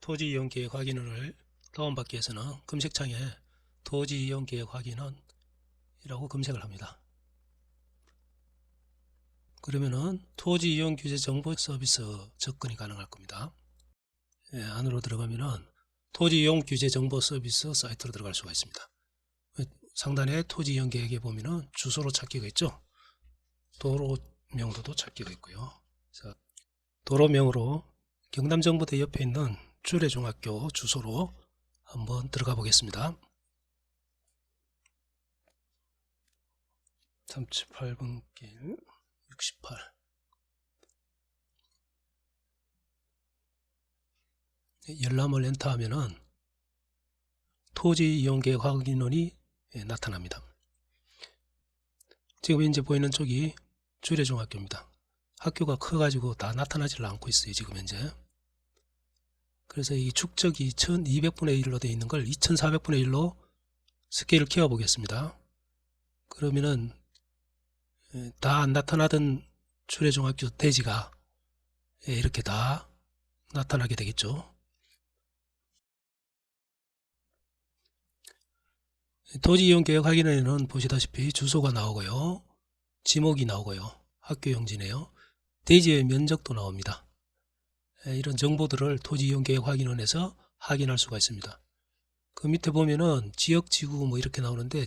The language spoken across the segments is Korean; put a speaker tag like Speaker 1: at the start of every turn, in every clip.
Speaker 1: 토지 이용 계획 확인을 다운받기 위해서는 검색창에 토지 이용 계획 확인은 이라고 검색을 합니다. 그러면은 토지 이용 규제 정보 서비스 접근이 가능할 겁니다. 안으로 들어가면은 토지 이용 규제 정보 서비스 사이트로 들어갈 수가 있습니다. 상단에 토지 이용 계획에 보면은 주소로 찾기가 있죠. 도로명도도 찾기가 있고요. 자, 도로명으로 경남정보대 옆에 있는 주례중학교 주소로 한번 들어가 보겠습니다. 38번 길 68. 열람을 엔터하면은 토지 이용계획 확인원이 나타납니다. 지금 현재 보이는 쪽이 주례중학교입니다. 학교가 커가지고 다 나타나질 않고 있어요, 지금 현재. 그래서 이 축적이 1200분의 1로 되어 있는 걸 2400분의 1로 스케일을 키워 보겠습니다. 그러면은 다 안 나타나던 주례중학교 대지가 이렇게 다 나타나게 되겠죠. 토지 이용 계획 확인에는 보시다시피 주소가 나오고요. 지목이 나오고요. 학교 용지네요. 대지의 면적도 나옵니다. 이런 정보들을 토지 이용 계획 확인원에서 확인할 수가 있습니다. 그 밑에 보면은 지역 지구 뭐 이렇게 나오는데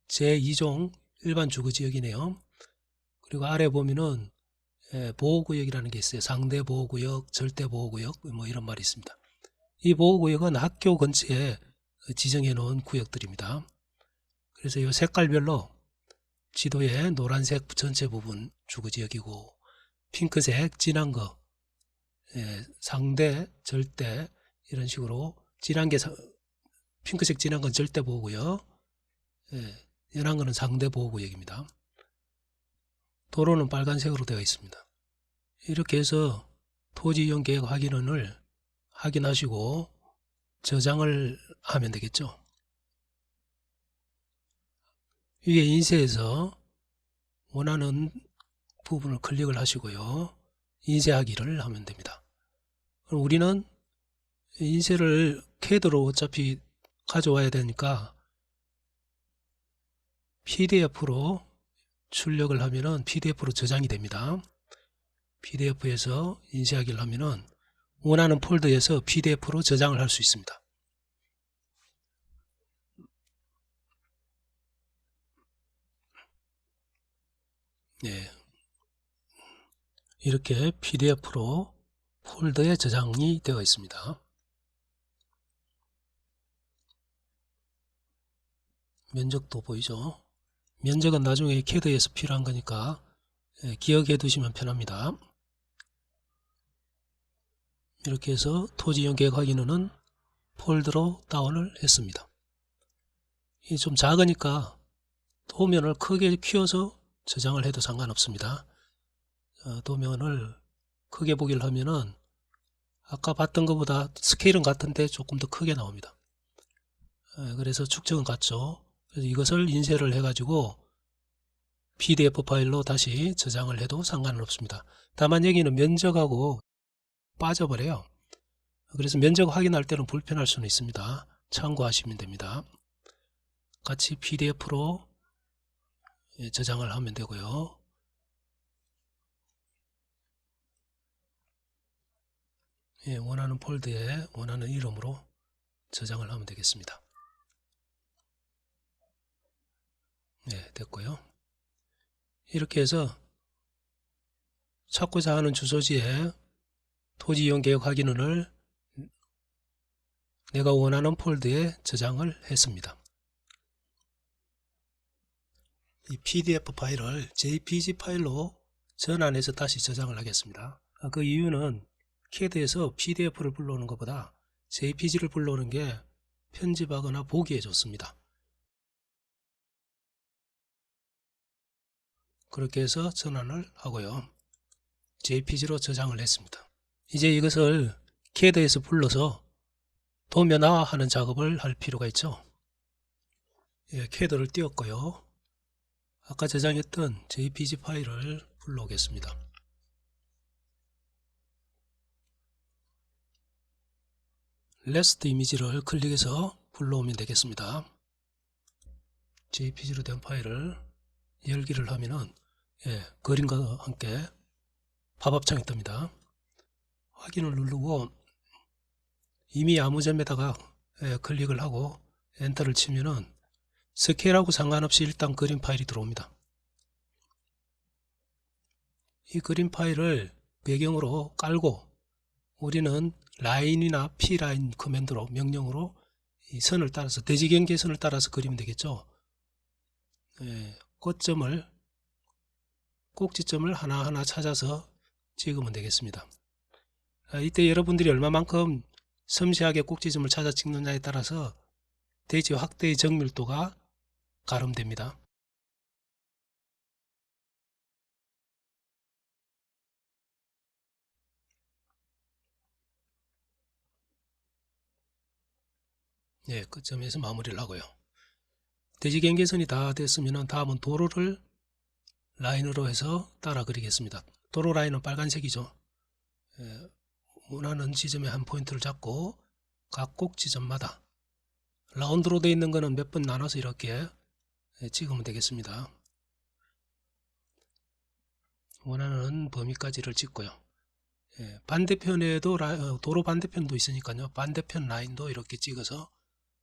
Speaker 1: 제2종 일반 주거 지역이네요. 그리고 아래 보면은 보호구역이라는 게 있어요. 상대 보호구역, 절대 보호구역 뭐 이런 말이 있습니다. 이 보호구역은 학교 근처에 지정해 놓은 구역들입니다. 그래서 이 색깔별로 지도에 노란색 전체 부분 주거지역이고 핑크색 진한 거 상대, 절대 이런 식으로 진한 게 핑크색 진한 건 절대 보호구역, 연한 거는 상대 보호구역입니다. 도로는 빨간색으로 되어 있습니다. 이렇게 해서 토지 이용 계획 확인원을 확인하시고 저장을 하면 되겠죠. 위에 인쇄해서 원하는 부분을 클릭을 하시고요. 인쇄하기를 하면 됩니다. 그럼 우리는 인쇄를 CAD로 어차피 가져와야 되니까 PDF로 출력을 하면은 PDF로 저장이 됩니다. PDF에서 인쇄하기를 하면은 원하는 폴더에서 PDF로 저장을 할 수 있습니다. 네. 이렇게 PDF로 폴더에 저장이 되어 있습니다. 면적도 보이죠? 면적은 나중에 CAD에서 필요한 거니까 기억해 두시면 편합니다. 이렇게 해서 토지 이용 계획 확인원은 폴더로 다운을 했습니다. 이 좀 작으니까 도면을 크게 키워서 저장을 해도 상관없습니다. 도면을 크게 보기를 하면은 아까 봤던 것보다 스케일은 같은데 조금 더 크게 나옵니다. 그래서 축적은 같죠. 그래서 이것을 인쇄를 해가지고 PDF 파일로 다시 저장을 해도 상관은 없습니다. 다만 여기는 면적하고 빠져버려요. 그래서 면적 확인할 때는 불편할 수는 있습니다. 참고하시면 됩니다. 같이 PDF로 저장을 하면 되고요. 원하는 폴더에 원하는 이름으로 저장을 하면 되겠습니다. 네, 됐고요. 이렇게 해서 찾고자 하는 주소지에 토지 이용 계획 확인원을 내가 원하는 폴더에 저장을 했습니다. 이 PDF 파일을 JPG 파일로 전환해서 다시 저장을 하겠습니다. 그 이유는 CAD에서 PDF를 불러오는 것보다 JPG를 불러오는 게 편집하거나 보기에 좋습니다. 그렇게 해서 전환을 하고요. JPG로 저장을 했습니다. 이제 이것을 CAD에서 불러서 도면화하는 작업을 할 필요가 있죠. CAD를 띄웠고요. 아까 저장했던 JPG 파일을 불러오겠습니다. 레스트 이미지를 클릭해서 불러오면 되겠습니다. JPG로 된 파일을 열기를 하면은 그림과 함께 팝업창이 뜹니다. 확인을 누르고 이미 아무 점에다가 클릭을 하고 엔터를 치면은 스케일하고 상관없이 일단 그림 파일이 들어옵니다. 이 그림 파일을 배경으로 깔고 우리는 라인이나 P라인 커맨드로 명령으로 이 선을 따라서 대지경계선을 따라서 그리면 되겠죠. 꼭지점을 하나하나 찾아서 찍으면 되겠습니다. 이때 여러분들이 얼마만큼 섬세하게 꼭지점을 찾아 찍느냐에 따라서 대지 확대의 정밀도가 가름됩니다. 끝점에서 마무리를 하고요. 대지경계선이 다 됐으면 다음은 도로를 라인으로 해서 따라 그리겠습니다. 도로 라인은 빨간색이죠. 원하는 지점에 한 포인트를 잡고 각 꼭지점마다 라운드로 되어 있는 거는 몇 번 나눠서 이렇게 찍으면 되겠습니다. 원하는 범위까지를 찍고요. 반대편에도 도로 반대편도 있으니까요. 반대편 라인도 이렇게 찍어서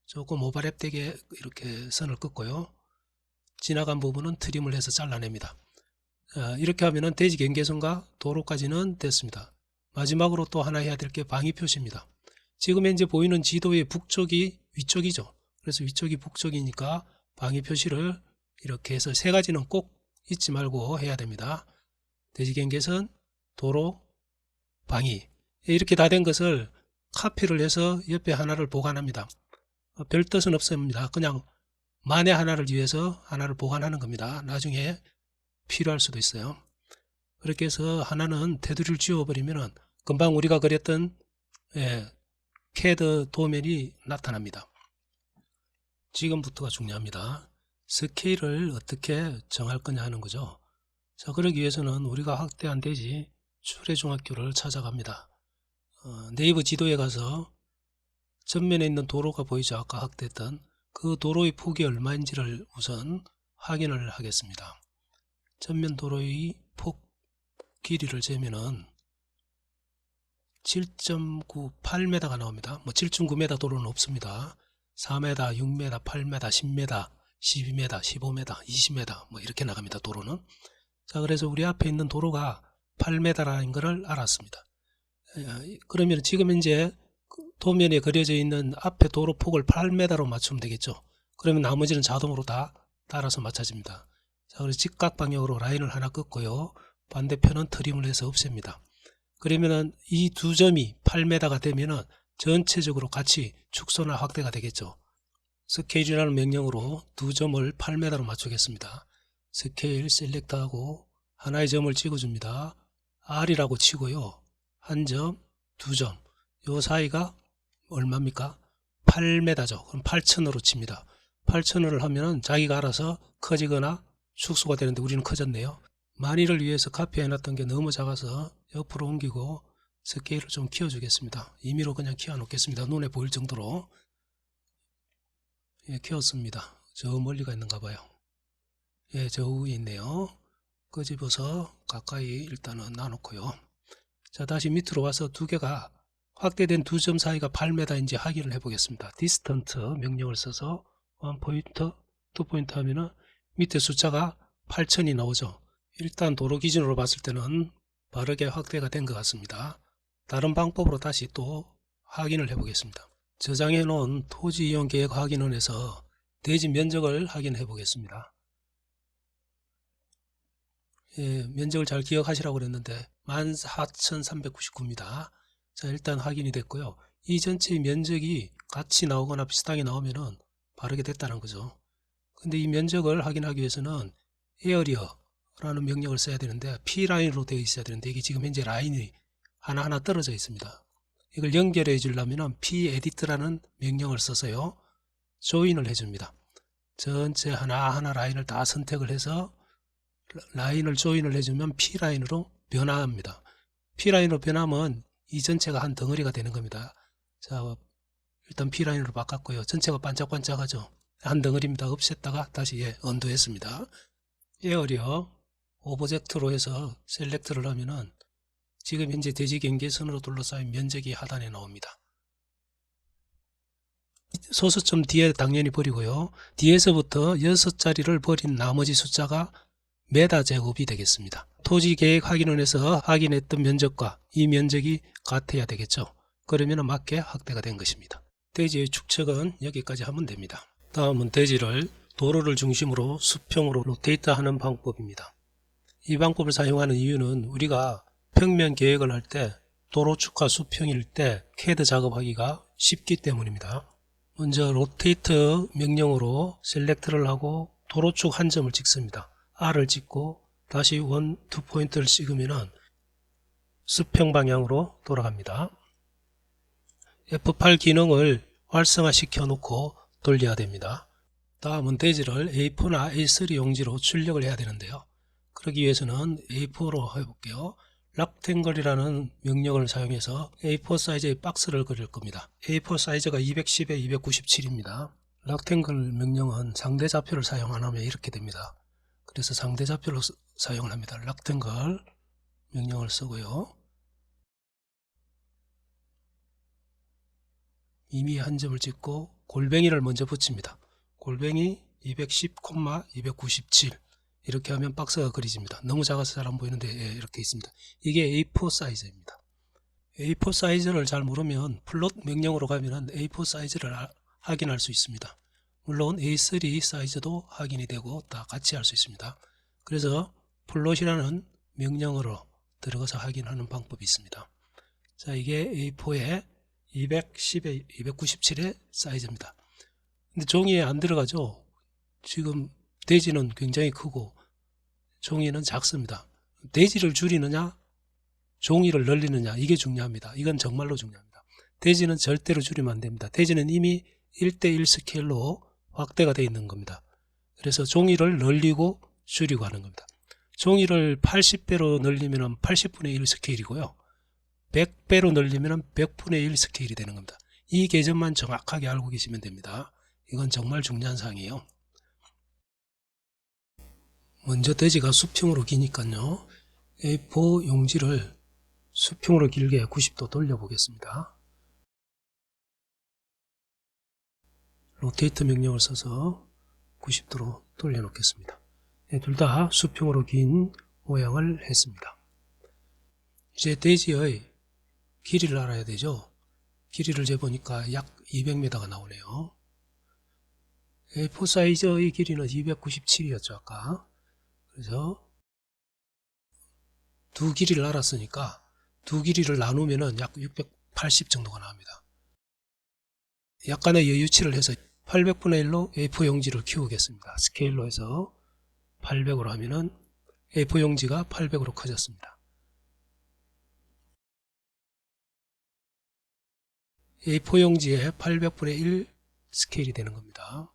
Speaker 1: 조금 오버랩되게 이렇게 선을 긋고요. 지나간 부분은 트림을 해서 잘라냅니다. 이렇게 하면은 대지 경계선과 도로까지는 됐습니다. 마지막으로 또 하나 해야 될 게 방위 표시입니다. 지금 현재 보이는 지도의 북쪽이 위쪽이죠. 그래서 위쪽이 북쪽이니까 방위 표시를 이렇게 해서 세 가지는 꼭 잊지 말고 해야 됩니다. 대지 경계선, 도로, 방위. 이렇게 다 된 것을 카피를 해서 옆에 하나를 보관합니다. 별 뜻은 없습니다. 그냥 만에 하나를 위해서 하나를 보관하는 겁니다. 나중에 필요할 수도 있어요. 그렇게 해서 하나는 테두리를 지워버리면 금방 우리가 그렸던 CAD 도면이 나타납니다. 지금부터가 중요합니다. 스케일을 어떻게 정할 거냐 하는 거죠. 자, 그러기 위해서는 우리가 확대한 대지 추례중학교를 찾아갑니다. 네이버 지도에 가서 전면에 있는 도로가 보이죠. 아까 확대했던 그 도로의 폭이 얼마인지를 우선 확인을 하겠습니다. 전면 도로의 폭 길이를 재면은 7.98m가 나옵니다. 7.9m 도로는 없습니다. 4m, 6m, 8m, 10m, 12m, 15m, 20m 이렇게 나갑니다. 도로는. 자, 그래서 우리 앞에 있는 도로가 8m라는 것을 알았습니다. 그러면 지금 현재 도면에 그려져 있는 앞에 도로 폭을 8m로 맞추면 되겠죠. 그러면 나머지는 자동으로 다 따라서 맞춰집니다. 자, 그래서 직각 방향으로 라인을 하나 긋고요. 반대편은 트림을 해서 없앱니다. 그러면은 이 두 점이 8m가 되면은 전체적으로 같이 축소나 확대가 되겠죠. 스케일이라는 명령으로 두 점을 8m로 맞추겠습니다. 스케일 셀렉트하고 하나의 점을 찍어줍니다. R이라고 치고요. 한 점, 두 점. 요 사이가 얼마입니까? 8m죠. 그럼 8,000으로 칩니다. 8,000을 하면은 자기가 알아서 커지거나 축소가 되는데 우리는 커졌네요. 만일을 위해서 카피해놨던 게 너무 작아서 옆으로 옮기고 스케일을 좀 키워주겠습니다. 임의로 그냥 키워놓겠습니다. 눈에 보일 정도로. 키웠습니다. 저 멀리가 있는가 봐요. 저 위에 있네요. 끄집어서 가까이 일단은 놔놓고요. 자, 다시 밑으로 와서 두 개가 확대된 두 점 사이가 8m인지 확인을 해보겠습니다. 디스턴트 명령을 써서 1포인트, 2포인트 하면은 밑에 숫자가 8,000이 나오죠. 일단 도로 기준으로 봤을 때는 바르게 확대가 된 것 같습니다. 다른 방법으로 다시 또 확인을 해보겠습니다. 저장해 놓은 토지 이용 계획 확인원에서 대지 면적을 확인해 보겠습니다. 면적을 잘 기억하시라고 그랬는데 14,399입니다. 자, 일단 확인이 됐고요. 이 전체의 면적이 같이 나오거나 비슷하게 나오면은 바르게 됐다는 거죠. 근데 이 면적을 확인하기 위해서는 에어리어라는 명령을 써야 되는데 P라인으로 되어 있어야 되는데 이게 지금 현재 라인이 하나하나 떨어져 있습니다. 이걸 연결해 주려면 P-edit라는 명령을 써서요. 조인을 해줍니다. 전체 하나하나 라인을 다 선택을 해서 라인을 조인을 해주면 P라인으로 변화합니다. P라인으로 변하면 이 전체가 한 덩어리가 되는 겁니다. 자, 일단 P라인으로 바꿨고요. 전체가 반짝반짝하죠. 한 덩어리입니다. 없앴다가 다시 언두했습니다. 에어리어 오브젝트로 해서 셀렉트를 하면은 지금 현재 대지 경계선으로 둘러싸인 면적이 하단에 나옵니다. 소수점 뒤에 당연히 버리고요. 뒤에서부터 6자리를 버린 나머지 숫자가 메다 제곱이 되겠습니다. 토지 계획 확인원에서 확인했던 면적과 이 면적이 같아야 되겠죠. 그러면 맞게 확대가 된 것입니다. 대지의 축척은 여기까지 하면 됩니다. 다음은 대지를 도로를 중심으로 수평으로 로테이트하는 방법입니다. 이 방법을 사용하는 이유는 우리가 평면 계획을 할 때 도로축과 수평일 때 CAD 작업하기가 쉽기 때문입니다. 먼저 로테이트 명령으로 셀렉트를 하고 도로축 한 점을 찍습니다. R을 찍고 다시 1, 2포인트를 찍으면 수평 방향으로 돌아갑니다. F8 기능을 활성화 시켜 놓고 돌려야 됩니다. 다음은 대지를 A4나 A3 용지로 출력을 해야 되는데요. 그러기 위해서는 A4로 해볼게요. 락탱글이라는 명령을 사용해서 A4 사이즈의 박스를 그릴 겁니다. A4 사이즈가 210에 297입니다. 락탱글 명령은 상대 좌표를 사용 안 하면 이렇게 됩니다. 그래서 상대 좌표로 사용을 합니다. 락탱글 명령을 쓰고요. 이미 한 점을 찍고 골뱅이를 먼저 붙입니다. 골뱅이 210,297 이렇게 하면 박스가 그려집니다. 너무 작아서 잘 안 보이는데 이렇게 있습니다. 이게 A4 사이즈입니다. A4 사이즈를 잘 모르면 플롯 명령으로 가면 A4 사이즈를 확인할 수 있습니다. 물론 A3 사이즈도 확인이 되고 다 같이 할 수 있습니다. 그래서 플롯이라는 명령으로 들어가서 확인하는 방법이 있습니다. 자, 이게 A4의 210에 297의 사이즈입니다. 근데 종이에 안 들어가죠. 지금 대지는 굉장히 크고 종이는 작습니다. 대지를 줄이느냐 종이를 늘리느냐 이게 중요합니다. 이건 정말로 중요합니다. 대지는 절대로 줄이면 안 됩니다. 대지는 이미 1:1 스케일로 확대가 되어 있는 겁니다. 그래서 종이를 늘리고 줄이고 하는 겁니다. 종이를 80배로 늘리면 80분의 1 스케일이고요. 100배로 늘리면 100분의 1 스케일이 되는 겁니다. 이 개념만 정확하게 알고 계시면 됩니다. 이건 정말 중요한 사항이에요. 먼저 대지가 수평으로 기니까요. A4 용지를 수평으로 길게 90도 돌려보겠습니다. 로테이트 명령을 써서 90도로 돌려놓겠습니다. 둘 다 수평으로 긴 모양을 했습니다. 이제 대지의 길이를 알아야 되죠. 길이를 재보니까 약 200m가 나오네요. A4 사이즈의 길이는 297이었죠 아까. 그래서 두 길이를 알았으니까 두 길이를 나누면 약 680 정도가 나옵니다. 약간의 여유치를 해서 800분의 1로 A4 용지를 키우겠습니다. 스케일로 해서 800으로 하면은 A4 용지가 800으로 커졌습니다. A4 용지의 800분의 1 스케일이 되는 겁니다.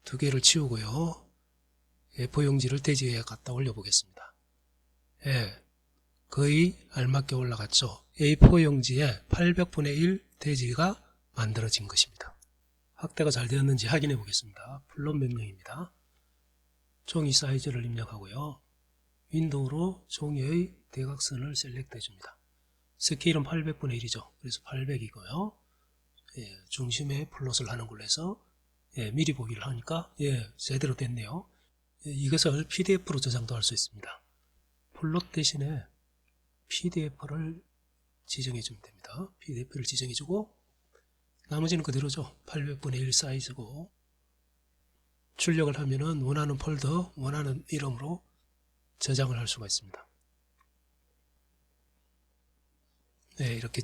Speaker 1: 두 개를 치우고요. A4 용지를 대지에 갖다 올려 보겠습니다. 거의 알맞게 올라갔죠. A4 용지에 800분의 1 대지가 만들어진 것입니다. 확대가 잘 되었는지 확인해 보겠습니다. 플롯 명령입니다. 종이 사이즈를 입력하고요. 윈도우로 종이의 대각선을 셀렉트 해줍니다. 스케일은 800분의 1이죠. 그래서 800이고요. 중심에 플롯을 하는 걸로 해서 미리 보기를 하니까 제대로 됐네요. 이것을 PDF로 저장도 할 수 있습니다. 플롯 대신에 PDF를 지정해 주면 됩니다. PDF를 지정해 주고 나머지는 그대로죠. 800분의 1 사이즈고 출력을 하면은 원하는 폴더, 원하는 이름으로 저장을 할 수가 있습니다. 이렇게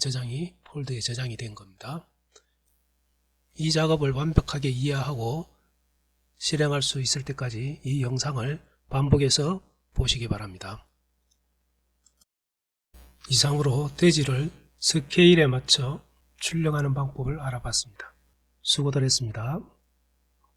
Speaker 1: 폴더에 저장이 된 겁니다. 이 작업을 완벽하게 이해하고 실행할 수 있을 때까지 이 영상을 반복해서 보시기 바랍니다. 이상으로 대지를 스케일에 맞춰 출력하는 방법을 알아봤습니다. 수고들 했습니다.